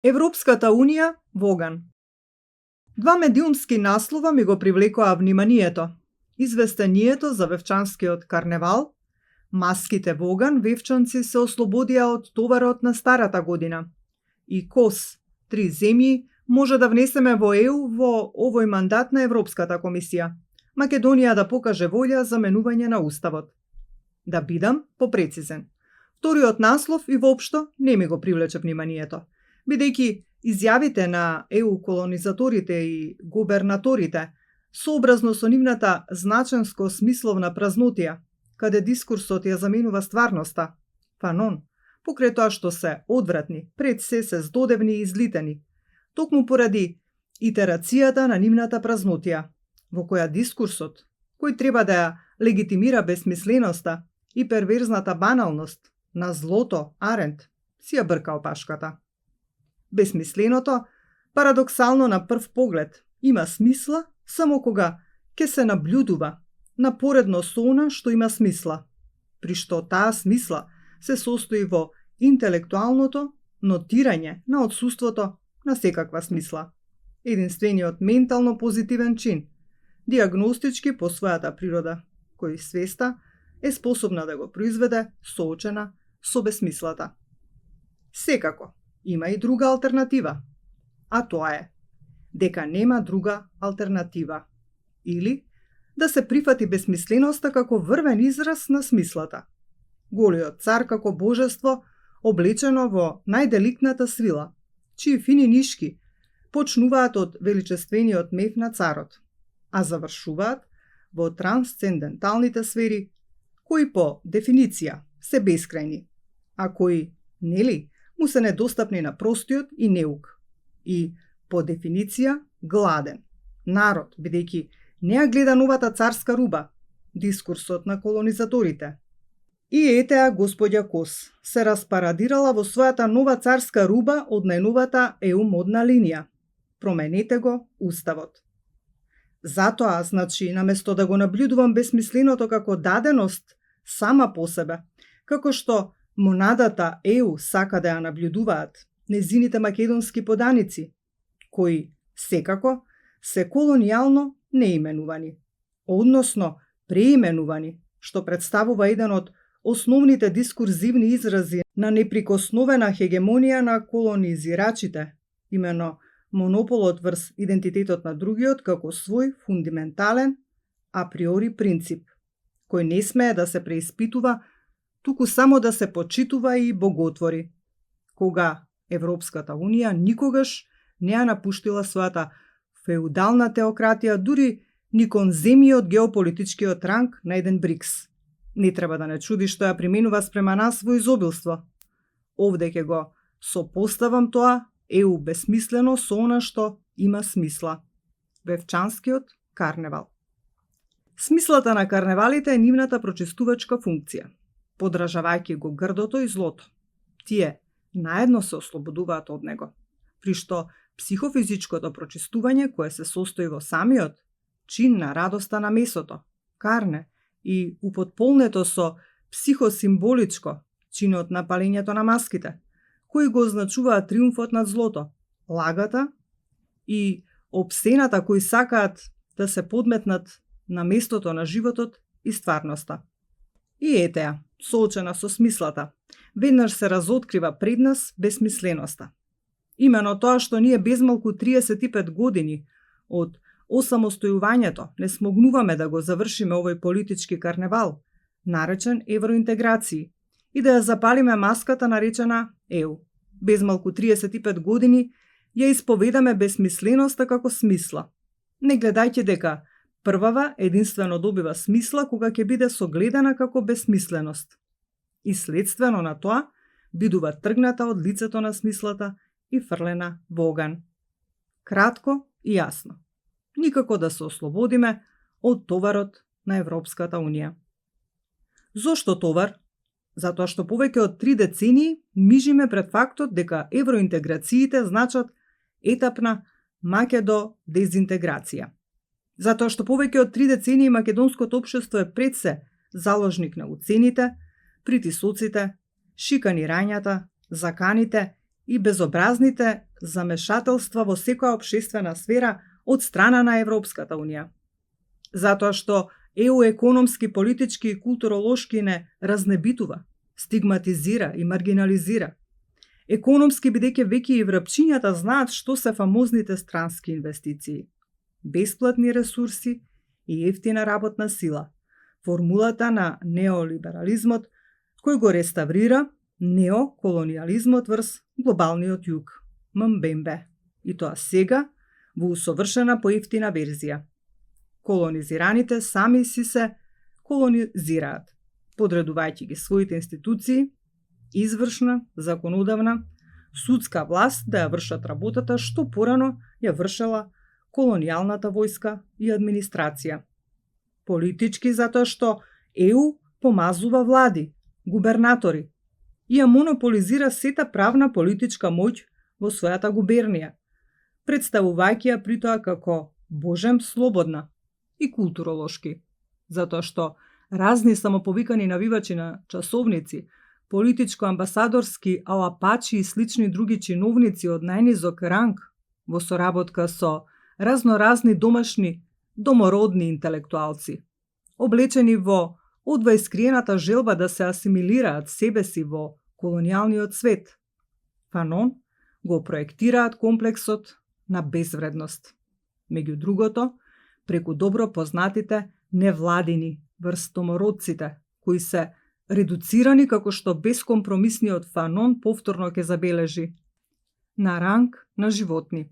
Европската унија во оган. Два медиумски наслова ми го привлекоа вниманието. Известението за вевчанскиот карневал, маските во оган, вевчанци се ослободија од товарот на старата година. И КОС, 3 земји, може да внесеме во ЕУ во овој мандат на Европската комисија. Македонија да покаже волја за менување на уставот. Да бидам попрецизен. Вториот наслов и воопшто не ми го привлече вниманието, бидејќи изјавите на ЕУ колонизаторите и губернаторите, сообразно со нивната значенско смисловна празнотија, каде дискурсот ја заменува стварноста, фанон, покрај тоа што се одвратни, пред се здодевни и излитени, токму поради итерацијата на нивната празнотија, во која дискурсот, кој треба да ја легитимира безсмисленоста и перверзната баналност на злото Арент, си ја брка опашката. Безсмисленото, парадоксално на прв поглед, има смисла само кога ќе се наблюдува напоредно со она што има смисла, при што таа смисла се состои во интелектуалното нотирање на отсуството на секаква смисла. Единствениот ментално позитивен чин, диагностички по својата природа, кој свеста е способна да го произведе соочена со безсмислата. Секако, има и друга алтернатива, а тоа е дека нема друга алтернатива, или да се прифати безсмисленоста како врвен израз на смислата. Голиот цар како божество облечено во најделикната свила, чии фини нишки почнуваат од величествениот мев на царот, а завршуваат во трансценденталните сфери, кои по дефиниција се бескрајни, а кои, нели, му се недостапни на простиот и неук. И, по дефиниција, гладен народ, бидејќи не ја гледа новата царска руба, дискурсот на колонизаторите. И етеа господја Кос се распарадирала во својата нова царска руба од најновата ЕУ модна линија. Променете го уставот. Затоа, значи, наместо да го наблюдувам безсмисленото како даденост сама по себе, како што монадата ЕУ сака да ја наблюдуваат незините македонски поданици, кои, секако, се колонијално неименувани, односно преименувани, што представува еден од основните дискурзивни изрази на неприкосновена хегемонија на колонизирачите, имено монополот врз идентитетот на другиот како свој фундаментален априори принцип, кој не смее да се преиспитува, туку само да се почитува и боготвори, кога Европската унија никогаш не ја напуштила својата феудална теократија дури ни кон земји од геополитичкиот ранг на еден БРИКС. Не треба да не чуди што ја применува спрема нас во изобилство. Овде ќе го сопоставам тоа ЕУ безсмислено со она што има смисла. Вевчанскиот карневал. Смислата на карневалите е нивната прочистувачка функција, подражавајќи го грдото и злото. Тие наедно се ослободуваат од него, при што психофизичкото прочистување, кое се состои во самиот чин на радоста на месото, карне, и употполнето со психосимволичко чинот на палењето на маските, кои го означуваат триумфот над злото, лагата и опсената кои сакаат да се подметнат на местото на животот и стварноста. И етеа, соочена со смислата, веднаш се разоткрива пред нас безсмисленоста. Имено тоа што ние безмалку 35 години од осамостојувањето не смогнуваме да го завршиме овој политички карневал, наречен евроинтеграцiji, и да ја запалиме маската наречена ЕУ. Безмалку 35 години ја исповедаме безсмисленоста како смисла, не гледајќи дека првава единствено добива смисла кога ќе биде согледана како безсмисленост. И следствено на тоа бидува тргната од лицето на смислата и фрлена во оган. Кратко и јасно. Никако да се ослободиме од товарот на Европската унија. Зошто товар? Затоа што повеќе од 3 децении мижиме пред фактот дека евроинтеграциите значат етапна македо-дезинтеграција. Затоа што повеќе од 3 децении македонското општество е пред се заложник на уцените, притисоците, шиканирањата, заканите и безобразните замешателства во секоја општествена сфера од страна на Европската Унија. Затоа што ЕУ економски, политички и културолошки не разнебитува, стигматизира и маргинализира. Економски бидејќи веќе и врапчињата знаат што се фамозните странски инвестиции, бесплатни ресурси и ефтина работна сила, формулата на неолиберализмот кој го реставрира неоколониализмот врз глобалниот југ, Мбембе, и тоа сега во усовршена поевтина верзија. Колонизираните сами си се колонизираат, подредувајќи ги своите институции, извршна, законодавна, судска власт да ја вршат работата што порано ја вршела колонијалната војска и администрација. Политички затоа што ЕУ помазува влади, губернатори и ја монополизира сета правна политичка моќ во својата губернија, представувајќи ја притоа како божем слободна и културолошки, затоа што разни самоповикани навивачи на часовници, политичко-амбасадорски алапачи и слични други чиновници од најнизок ранг во соработка со разноразни домашни домородни интелектуалци, облечени во одва искриената желба да се асимилираат себе си во колонијалниот свет. Фанон го проектираат комплексот на безвредност. Меѓу другото, преку добро познатите невладини врстомородците, кои се редуцирани како што бескомпромисниот Фанон повторно ќе забележи, на ранг на животни.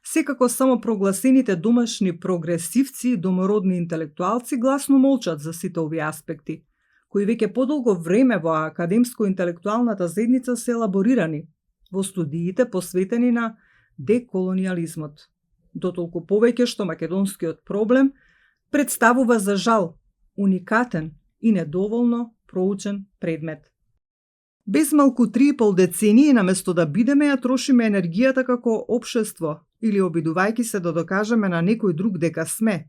Секако само прогласените домашни прогресивци и домородни интелектуалци гласно молчат за сите овие аспекти, кои веќе подолго време во академско-интелектуалната заедница се елаборирани во студиите посветени на деколониализмот. Дотолку повеќе што македонскиот проблем представува за жал уникатен и недоволно проучен предмет. Без малку 3,5 децении, наместо да бидеме, ја трошиме енергијата како општество, или обидувајќи се да докажеме на некој друг дека сме,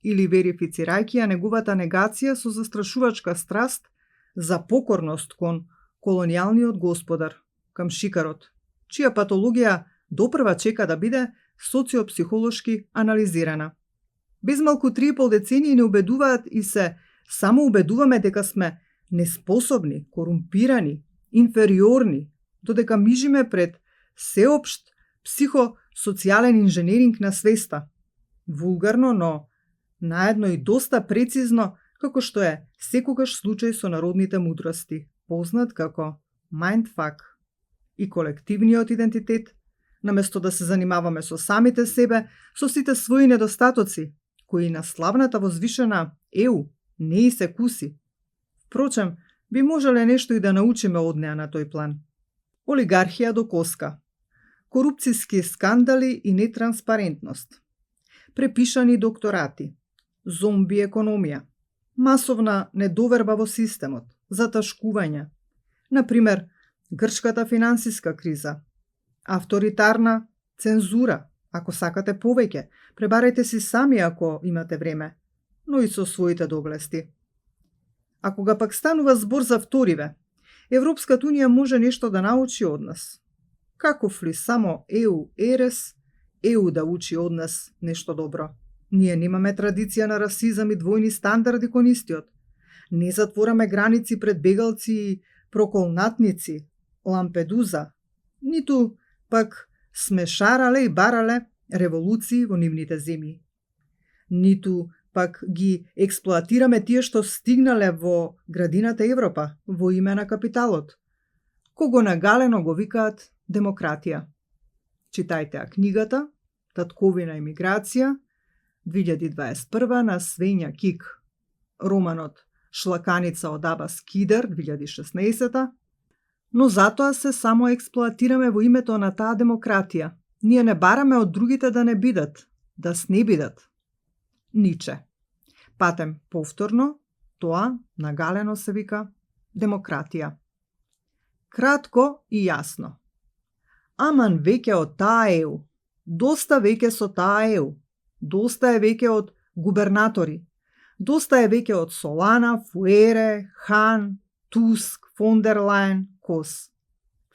или верифицирајќи ја неговата негација со застрашувачка страст за покорност кон колонијалниот господар, кам шикарот, чија патологија допрва чека да биде социопсихолошки анализирана. Без малку 3,5 децении не убедуваат и се само убедуваме дека сме неспособни, корумпирани, инфериорни, додека мижиме пред сеопшт психосоцијален инженеринг на свеста. Вулгарно, но наедно и доста прецизно, како што е секогаш случај со народните мудрости, познат како mindfuck. И колективниот идентитет, наместо да се занимаваме со самите себе, со сите своји недостатоци, кои на славната возвишена ЕУ не и се куси. Впрочем, би можеле нешто и да научиме од неа на тој план. Олигархија до коска, корупцијски скандали и нетранспарентност, препишани докторати, зомби економија, масовна недоверба во системот, заташкувања, например, грчката финансиска криза, авторитарна цензура, ако сакате повеќе, пребарајте си сами ако имате време, но и со своите доглести. А кога пак станува збор за вториве, Европската Унија може нешто да научи од нас. Каков ли само ЕУ ерес, ЕУ да учи од нас нешто добро? Ние немаме традиција на расизам и двојни стандарди кон истиот. Не затвораме граници пред бегалци и проколнатници, Лампедуза, ниту пак сме шарале и барале револуции во нивните земји. Ниту пак ги експлоатираме тие што стигнале во градината Европа во име на капиталот, кого нагалено го викаат демократија. Читајте ја книгата Татковина емиграција 2021 на Свења Кик, романот Шлаканица од Аба Скидер 2016, но затоа се само експлоатираме во името на таа демократија. Ние не бараме од другите да не бидат, да не бидат. Ниче. Патем повторно, тоа нагалено се вика демократија. Кратко и јасно. Аман веќе од таа ЕУ. Доста веќе со таа ЕУ. Доста е веќе од губернатори. Доста е веќе од Солана, Фуере, Хан, Туск, фон дер Лајен, Кос.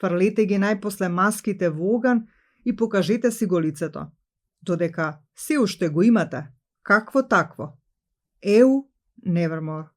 Фрлете ги најпосле маските во оган и покажете си го лицето. Додека се уште го имате, какво такво? Еу, nevermore.